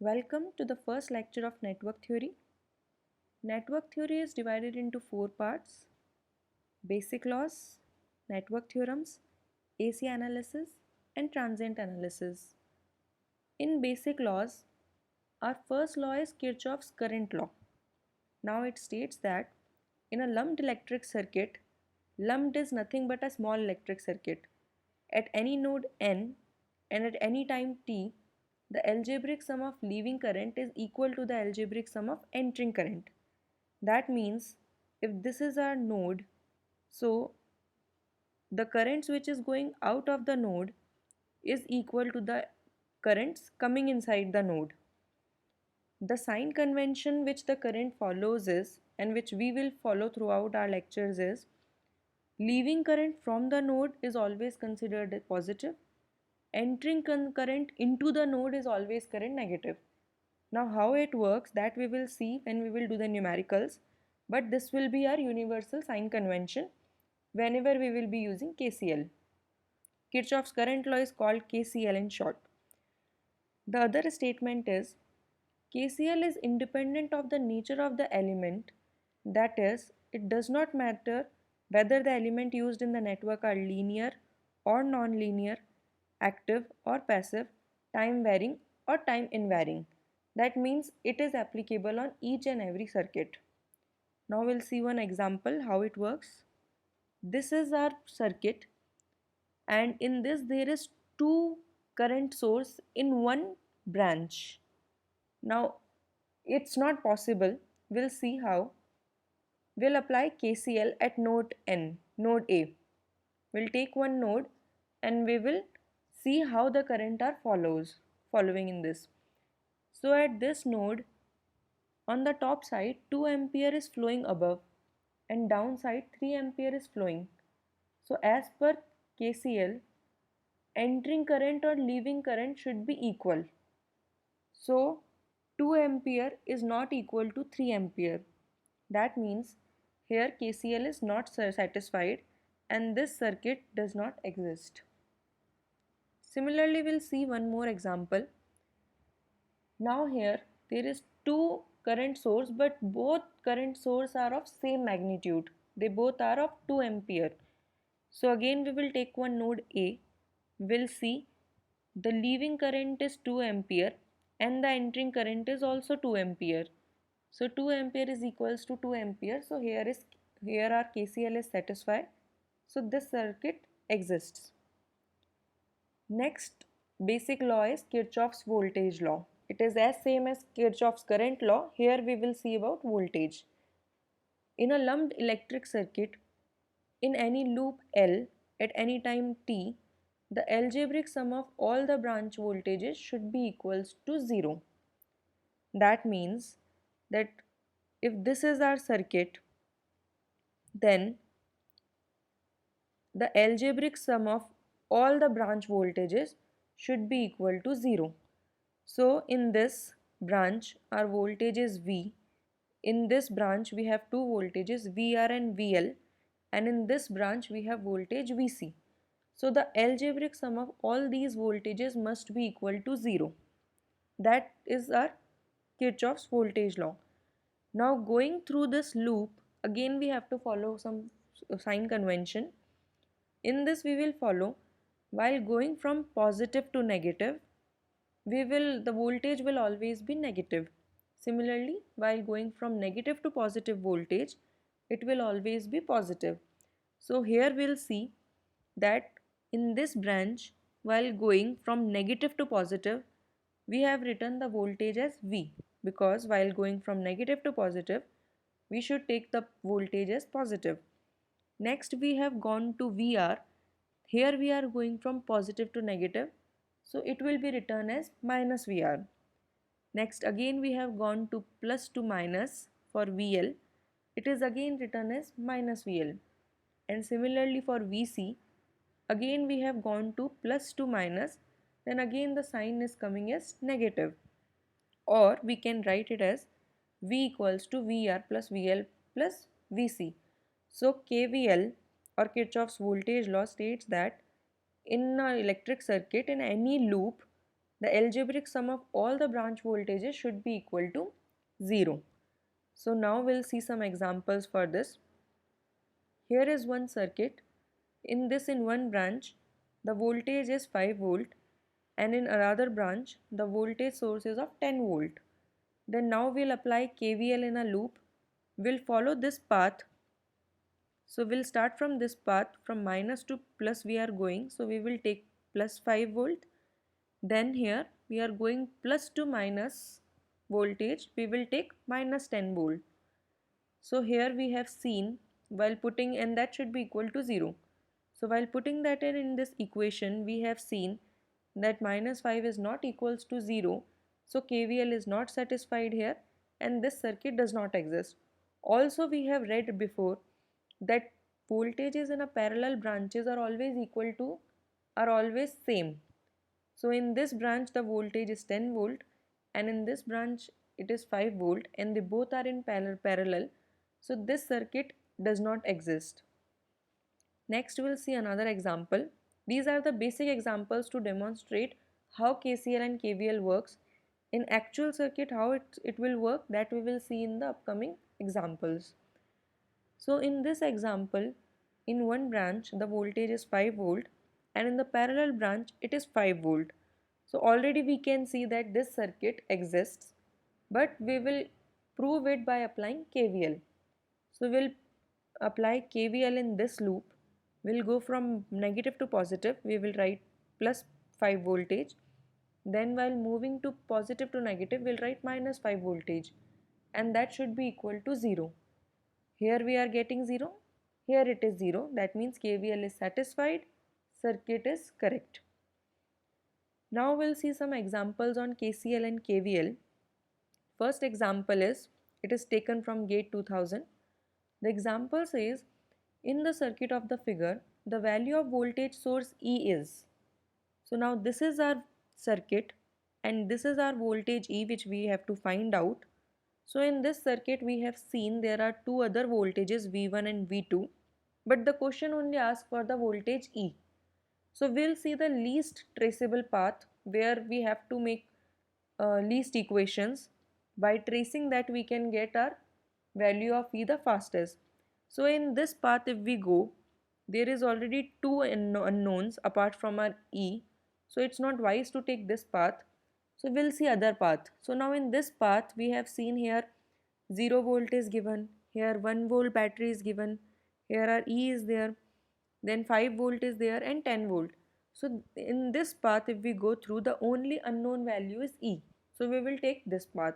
Welcome to the first lecture of network theory. Network theory is divided into four parts: basic laws, network theorems, AC analysis, and transient analysis. In basic laws, our first law is Kirchhoff's current law. Now it states that in a lumped electric circuit, lumped is nothing but a small electric circuit. At any node n and at any time t, the algebraic sum of leaving current is equal to the algebraic sum of entering current. That means if this is our node, so the currents which is going out of the node is equal to the currents coming inside the node. The sign convention which the current follows is, and which we will follow throughout our lectures, is leaving current from the node is always considered positive. Entering current into the node is always current negative. Now how it works, that we will see when we will do the numericals, but this will be our universal sign convention whenever we will be using KCL. Kirchhoff's current law is called KCL in short. The other statement is KCL is independent of the nature of the element, that is, it does not matter whether the element used in the network are linear or non-linear, active or passive, time varying or time invariant. That means it is applicable on each and every circuit. Now we'll see one example how it works. This is our circuit, and in this there is two current source in one branch. Now it's not possible. We'll see how. We'll apply KCL at node N, node A. We'll take one node and we will see how the current are following in this. So at this node, on the top side 2 ampere is flowing above and down side 3 ampere is flowing. So as per KCL, entering current or leaving current should be equal. So 2 ampere is not equal to 3 ampere. That means here KCL is not satisfied and this circuit does not exist. Similarly, we'll see one more example. Now here there is two current source, but both current source are of same magnitude. They both are of 2 ampere. So again we will take one node A. We'll see the leaving current is 2 ampere and the entering current is also 2 ampere. So 2 ampere is equals to 2 ampere. So here our KCL is satisfied. So this circuit exists. Next basic law is Kirchhoff's voltage law. It is as same as Kirchhoff's current law. Here we will see about voltage. In a lumped electric circuit, in any loop L at any time t, the algebraic sum of all the branch voltages should be equals to 0. That means that if this is our circuit, then the algebraic sum of all the branch voltages should be equal to 0. So in this branch our voltage is V. In this branch we have two voltages VR and VL, and in this branch we have voltage VC. So the algebraic sum of all these voltages must be equal to 0. That is our Kirchhoff's voltage law. Now going through this loop, again we have to follow some sign convention. In this we will follow, while going from positive to negative, the voltage will always be negative. Similarly, while going from negative to positive voltage, it will always be positive. So here we'll see that in this branch, while going from negative to positive, we have written the voltage as V, because while going from negative to positive, we should take the voltage as positive. Next we have gone to VR. Here we are going from positive to negative, so it will be written as minus VR. Next again we have gone to plus to minus for VL. It is again written as minus VL. And similarly for VC, again we have gone to plus to minus, then again the sign is coming as negative. Or we can write it as V equals to VR plus VL plus VC. So KVL or Kirchhoff's voltage law states that in an electric circuit, in any loop, the algebraic sum of all the branch voltages should be equal to 0. So now we'll see some examples for this. Here is one circuit. In one branch, the voltage is 5 volt, and in another branch, the voltage source is of 10 volt. Then now we'll apply KVL in a loop. We'll follow this path. So we'll start from this path, from minus to plus we are going. So we will take plus 5 volt. Then here we are going plus to minus voltage. We will take minus 10 volt. So here we have seen while putting, and that should be equal to 0. So while putting that in this equation, we have seen that minus 5 is not equals to 0. So KVL is not satisfied here and this circuit does not exist. Also we have read before that voltages in a parallel branches are always same. So in this branch the voltage is 10 volt and in this branch it is 5 volt and they both are in parallel. So this circuit does not exist. Next we'll see another example. These are the basic examples to demonstrate how KCL and KVL works. In actual circuit how it will work, that we will see in the upcoming examples. So in this example, in one branch the voltage is 5 volt and in the parallel branch it is 5 volt. So already we can see that this circuit exists, but we will prove it by applying KVL. So we'll apply KVL in this loop. We'll go from negative to positive. We will write plus 5 voltage. Then while moving to positive to negative, we'll write minus 5 voltage. And that should be equal to 0. Here we are getting 0. Here it is 0. That means KVL is satisfied. Circuit is correct. Now we'll see some examples on KCL and KVL. First example is, it is taken from GATE 2000. The example says, in the circuit of the figure, the value of voltage source E is. So now this is our circuit and this is our voltage E which we have to find out. So in this circuit we have seen there are two other voltages V1 and V2, but the question only asks for the voltage E. So we'll see the least traceable path where we have to make least equations. By tracing that we can get our value of E the fastest. So in this path if we go, there is already two unknowns apart from our E. So it's not wise to take this path. So we'll see other path. So now in this path we have seen here 0 volt is given, here 1 volt battery is given, here our E is there, then 5 volt is there and 10 volt. So in this path if we go through, the only unknown value is E. So we will take this path.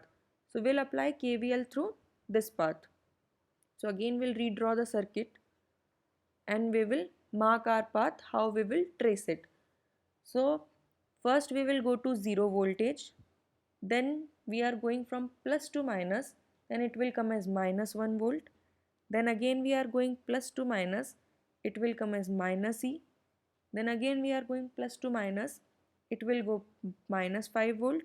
So we'll apply KVL through this path. So again we'll redraw the circuit and we will mark our path how we will trace it. So first we will go to 0 voltage, then we are going from plus to minus, then it will come as minus 1 volt, then again we are going plus to minus, it will come as minus E, then again we are going plus to minus, it will go minus 5 volt,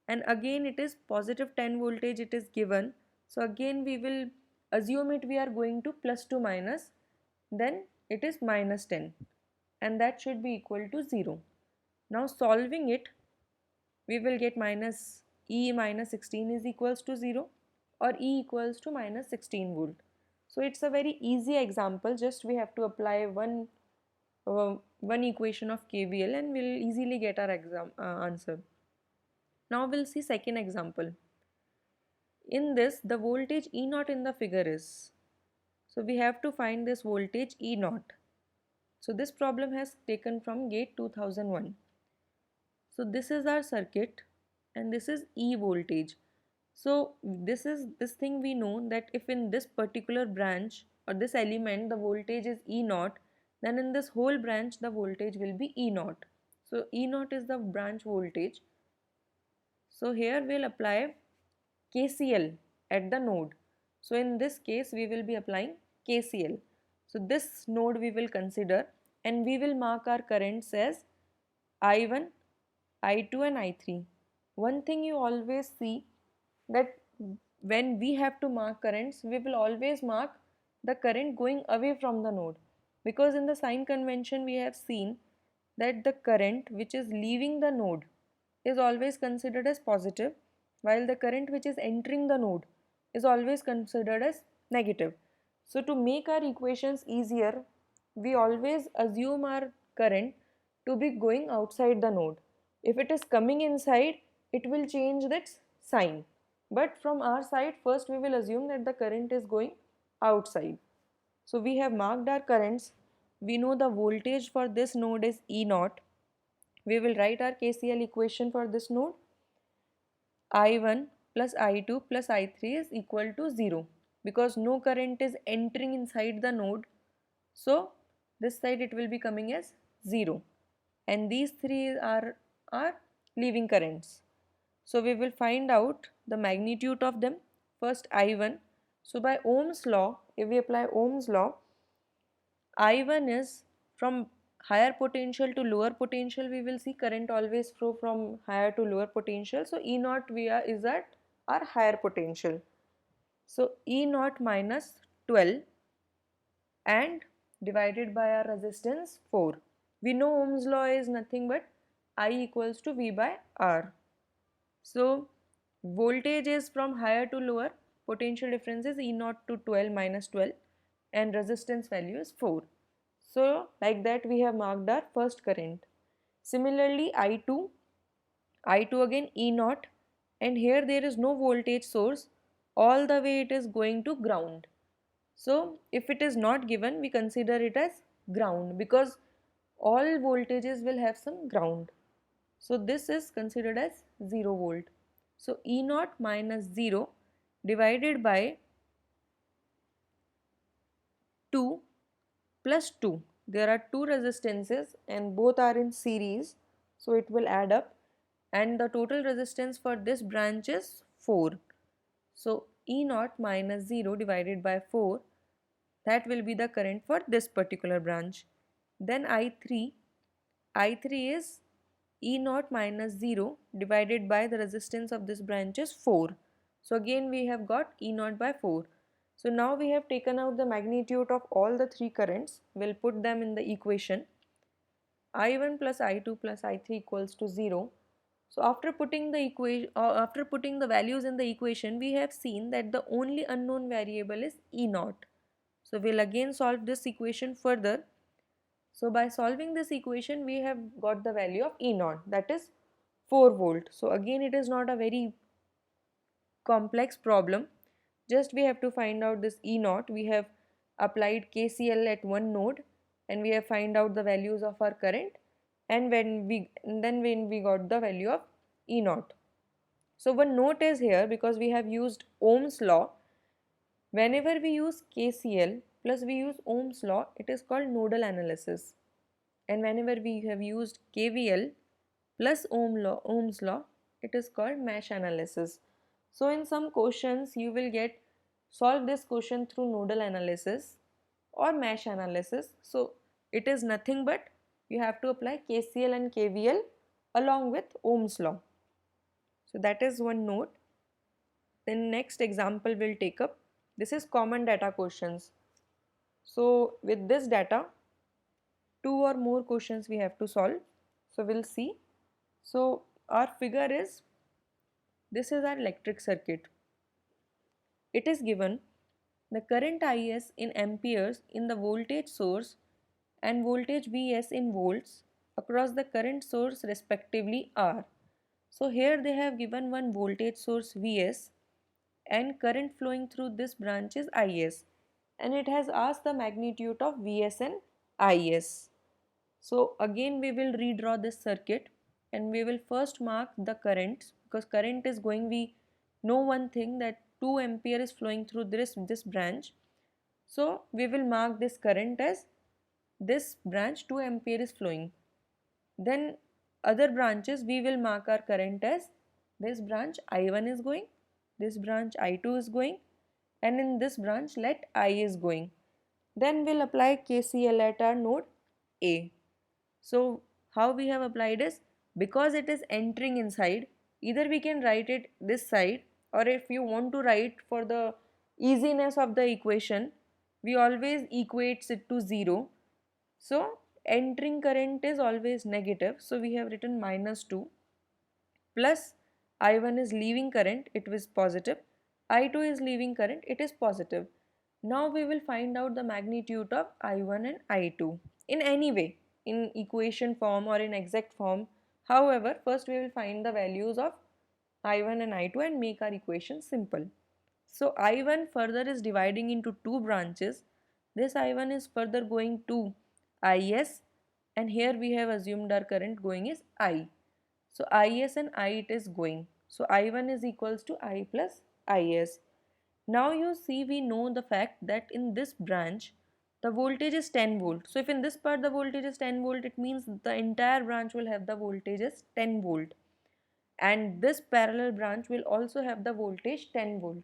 and again it is positive 10 voltage it is given. So again we will assume it we are going to plus to minus, then it is minus 10 and that should be equal to 0. Now solving it, we will get minus E minus 16 is equals to 0 or E equals to minus 16 volt. So it's a very easy example, just we have to apply one equation of KVL and we'll easily get our answer. Now we'll see second example. In this the voltage E naught in the figure is. So we have to find this voltage E naught. So this problem has taken from GATE 2001. So this is our circuit and this is E voltage. So this thing we know that if in this particular branch or this element the voltage is E naught, then in this whole branch the voltage will be E naught. So E naught is the branch voltage. So here we'll apply KCL at the node. So in this case we will be applying KCL. So this node we will consider and we will mark our currents as I1, I2 and I3. One thing you always see that when we have to mark currents, we will always mark the current going away from the node, because in the sign convention we have seen that the current which is leaving the node is always considered as positive, while the current which is entering the node is always considered as negative. So to make our equations easier, we always assume our current to be going outside the node. If it is coming inside, it will change its sign. But from our side, first we will assume that the current is going outside. So we have marked our currents. We know the voltage for this node is E naught. We will write our KCL equation for this node. I1 plus I2 plus I3 is equal to 0 because no current is entering inside the node. So this side it will be coming as 0, and these three are leaving currents. So we will find out the magnitude of them. First I1. So by Ohm's law, if we apply Ohm's law, I1 is from higher potential to lower potential. We will see current always flow from higher to lower potential. So E naught is at our higher potential. So E naught minus 12 and divided by our resistance 4. We know Ohm's law is nothing but I equals to V by R. So voltage is from higher to lower, potential difference is E naught to 12 minus 12, and resistance value is 4. So like that we have marked our first current. Similarly I2 again E naught, and here there is no voltage source, all the way it is going to ground. So if it is not given, we consider it as ground because all voltages will have some ground. So this is considered as 0 volt. So E naught minus 0 divided by 2 plus 2. There are two resistances and both are in series, so it will add up, and the total resistance for this branch is 4. So E naught minus 0 divided by 4, that will be the current for this particular branch. Then I3 is E naught minus 0 divided by the resistance of this branch is 4. So again we have got E naught by 4. So now we have taken out the magnitude of all the three currents. We'll put them in the equation. I1 plus I2 plus I3 equals to 0. So after putting the values in the equation, we have seen that the only unknown variable is E naught. So we'll again solve this equation further. So by solving this equation, we have got the value of E naught, that is 4 volt. So again it is not a very complex problem. Just we have to find out this E naught. We have applied KCL at one node and we have find out the values of our current, and when we got the value of E naught. So one note is here, because we have used Ohm's law. Whenever we use KCL plus we use Ohm's law, it is called nodal analysis, and whenever we have used KVL plus Ohm's law, it is called mesh analysis. So in some questions you will get solve this question through nodal analysis or mesh analysis. So it is nothing but you have to apply KCL and KVL along with Ohm's law. So that is one note. Then next example we'll take up. This is common data questions. So with this data, two or more questions we have to solve. So we'll see. So our figure is, this is our electric circuit. It is given the current Is in amperes in the voltage source and voltage Vs in volts across the current source respectively are. So here they have given one voltage source Vs and current flowing through this branch is Is, and it has asked the magnitude of Vs and Is. So again we will redraw this circuit and we will first mark the currents, because current is going, we know one thing that 2 ampere is flowing through this branch. So we will mark this current as this branch 2 ampere is flowing. Then other branches we will mark our current as this branch I1 is going, this branch I2 is going, and in this branch let I is going. Then we'll apply KCL at our node A. So how we have applied is, because it is entering inside, either we can write it this side, or if you want to write for the easiness of the equation, we always equates it to 0. So entering current is always negative, so we have written minus 2. plus I1 is leaving current, it was positive, I2 is leaving current, it is positive. Now we will find out the magnitude of I1 and I2 in any way, in equation form or in exact form. However, first we will find the values of I1 and I2 and make our equation simple. So I1 further is dividing into two branches. This I1 is further going to IS, and here we have assumed our current going is I. So IS and I it is going. So I1 is equals to I plus IS. Now you see, we know the fact that in this branch the voltage is 10 volt. So if in this part the voltage is 10 volt, it means the entire branch will have the voltage as 10 volt, and this parallel branch will also have the voltage 10 volt.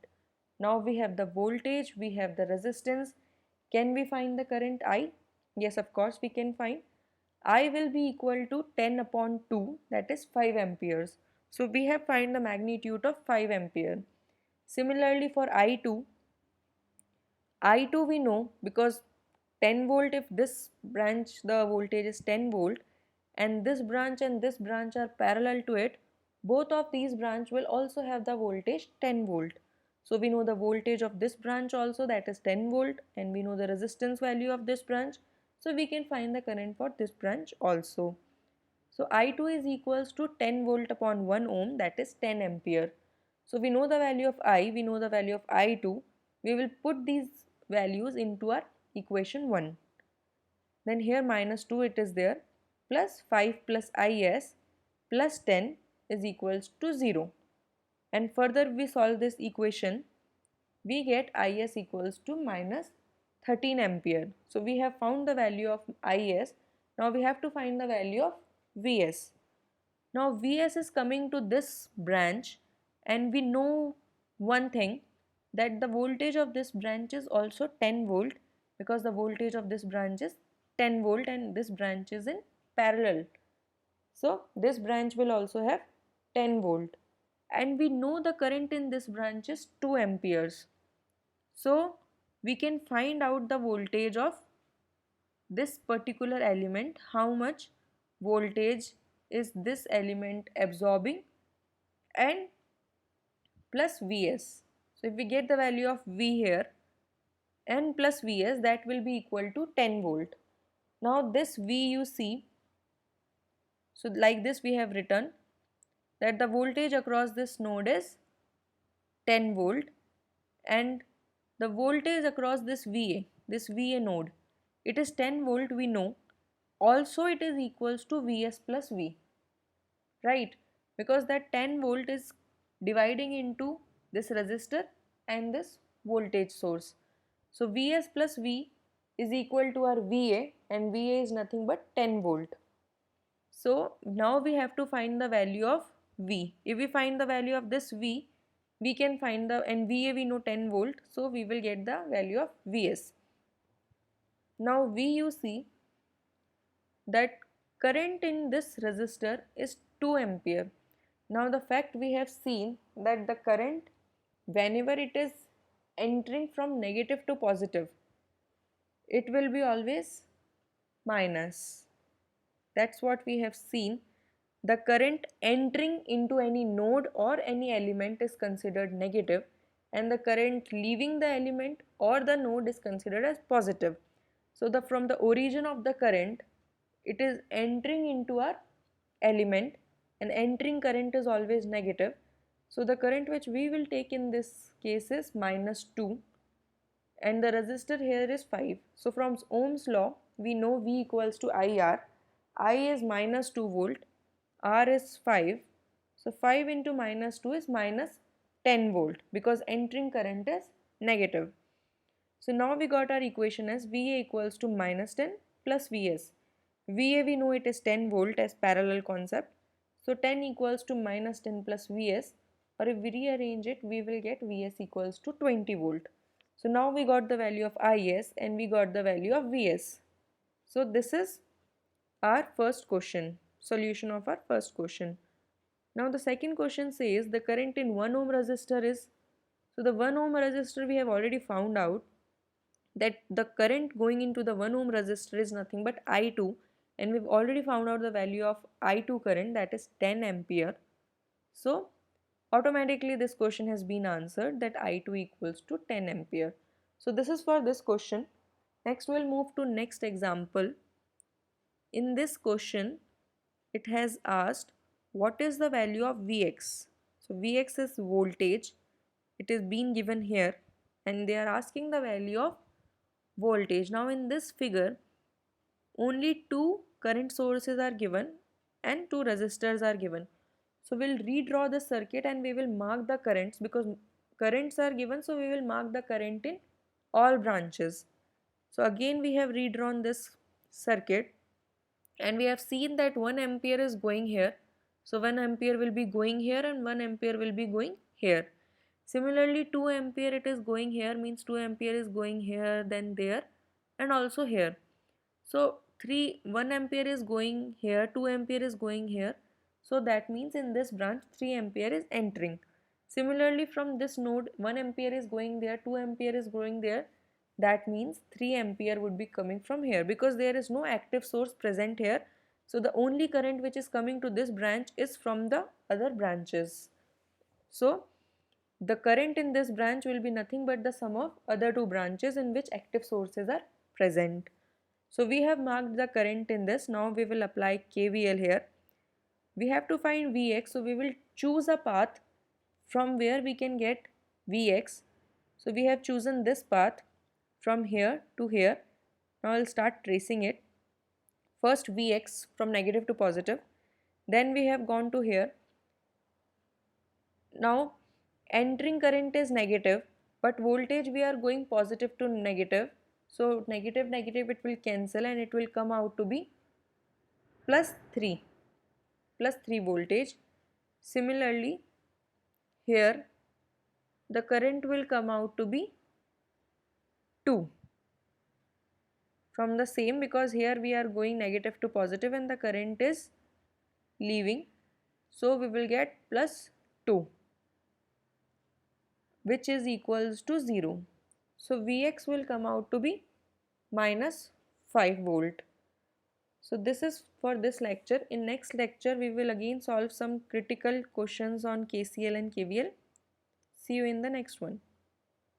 Now we have the voltage, we have the resistance. Can we find the current I? Yes, of course we can find. I will be equal to 10 upon 2, that is 5 amperes. So we have find the magnitude of 5 ampere. Similarly for I2 we know, because 10 volt, if this branch the voltage is 10 volt and this branch are parallel to it, both of these branch will also have the voltage 10 volt. So we know the voltage of this branch also, that is 10 volt, and we know the resistance value of this branch. So we can find the current for this branch also. So I2 is equals to 10 volt upon 1 ohm, that is 10 ampere. So we know the value of I, we know the value of I2. We will put these values into our equation 1. Then here minus 2 it is there, plus 5 plus IS plus 10 is equals to 0. And further we solve this equation, we get Is equals to minus 13 ampere. So we have found the value of Is. Now we have to find the value of Vs. Now Vs is coming to this branch, and we know one thing, that the voltage of this branch is also 10 volt, because the voltage of this branch is 10 volt and this branch is in parallel. So this branch will also have 10 volt, and we know the current in this branch is 2 amperes. So we can find out the voltage of this particular element, how much voltage is this element absorbing, and plus Vs. So if we get the value of V here and plus Vs, that will be equal to 10 volt. Now this V you see, so like this we have written that the voltage across this node is 10 volt, and the voltage across this VA node, it is 10 volt we know. Also it is equals to Vs plus V, right? Because that 10 volt is dividing into this resistor and this voltage source. So Vs plus V is equal to our Va, and Va is nothing but 10 volt. So now we have to find the value of V. If we find the value of this V, we can find the, and Va we know 10 volt, so we will get the value of Vs. Now V you see that current in this resistor is 2 ampere. Now the fact we have seen that the current, whenever it is entering from negative to positive, it will be always minus. That's what we have seen. The current entering into any node or any element is considered negative, and the current leaving the element or the node is considered as positive. So from the origin of the current, it is entering into our element, and entering current is always negative. So the current which we will take in this case is minus 2, and the resistor here is 5. So from Ohm's law we know V equals to IR. I is minus 2 volt, R is 5. So 5 into minus 2 is minus 10 volt, because entering current is negative. So now we got our equation as VA equals to minus 10 plus Vs. VA we know it is 10 volt as parallel concept. So 10 equals to minus 10 plus Vs, or if we rearrange it, we will get Vs equals to 20 volt. So now we got the value of Is and we got the value of Vs. So this is our first question, solution of our first question. Now the second question says the current in 1 ohm resistor is, so the 1 ohm resistor we have already found out that the current going into the 1 ohm resistor is nothing but I2, and we've already found out the value of I2 current, that is 10 ampere. So automatically this question has been answered that I2 equals to 10 ampere. So this is for this question. Next we'll move to next example. In this question it has asked what is the value of Vx. So Vx is voltage. It is being given here and they are asking the value of voltage. Now in this figure only two current sources are given and two resistors are given. So we'll redraw the circuit and we will mark the currents because currents are given, so we will mark the current in all branches. So again we have redrawn this circuit and we have seen that 1 ampere is going here. So 1 ampere will be going here and 1 ampere will be going here. Similarly 2 ampere it is going here, means 2 ampere is going here, then there and also here. So 1 ampere is going here, 2 ampere is going here. So that means in this branch 3 ampere is entering. Similarly from this node 1 ampere is going there, 2 ampere is going there. That means 3 ampere would be coming from here because there is no active source present here. So the only current which is coming to this branch is from the other branches. So the current in this branch will be nothing but the sum of other two branches in which active sources are present. So we have marked the current in this. Now we will apply KVL here. We have to find Vx, so we will choose a path from where we can get Vx. So we have chosen this path from here to here. Now I'll start tracing it. First Vx from negative to positive. Then we have gone to here. Now entering current is negative, but voltage we are going positive to negative. So negative negative it will cancel and it will come out to be plus 3 voltage. Similarly here the current will come out to be 2 from the same, because here we are going negative to positive and the current is leaving. So we will get plus 2 which is equals to 0. So Vx will come out to be minus 5 volt. So this is for this lecture. In next lecture we will again solve some critical questions on KCL and KVL. See you in the next one.